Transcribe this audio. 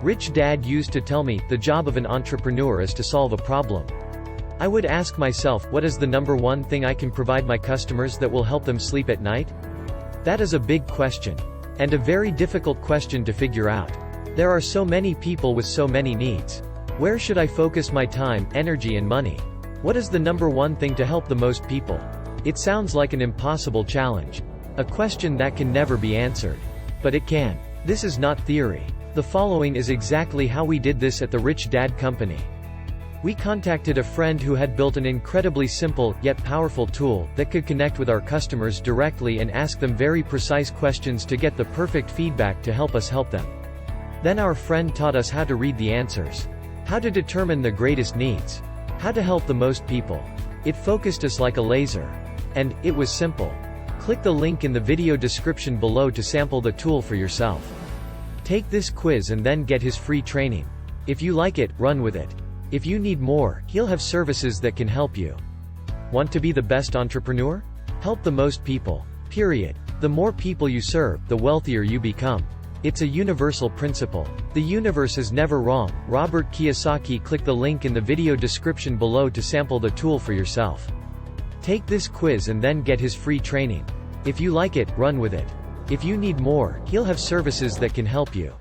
Rich Dad used to tell me, the job of an entrepreneur is to solve a problem. I would ask myself, what is the number one thing I can provide my customers that will help them sleep at night? That is a big question. And a very difficult question to figure out. There are so many people with so many needs. Where should I focus my time, energy and money? What is the number one thing to help the most people? It sounds like an impossible challenge. A question that can never be answered. But it can. This is not theory. The following is exactly how we did this at the Rich Dad Company. We contacted a friend who had built an incredibly simple, yet powerful tool, that could connect with our customers directly and ask them very precise questions to get the perfect feedback to help us help them. Then our friend taught us how to read the answers. How to determine the greatest needs. How to help the most people. It focused us like a laser. And, it was simple. Click the link in the video description below to sample the tool for yourself. Take this quiz and then get his free training. If you like it, run with it. If you need more, he'll have services that can help you. Want to be the best entrepreneur? Help the most people. Period. The more people you serve, the wealthier you become. It's a universal principle. The universe is never wrong. Robert Kiyosaki. Click the link in the video description below to sample the tool for yourself. Take this quiz and then get his free training. If you like it, run with it. If you need more, he'll have services that can help you.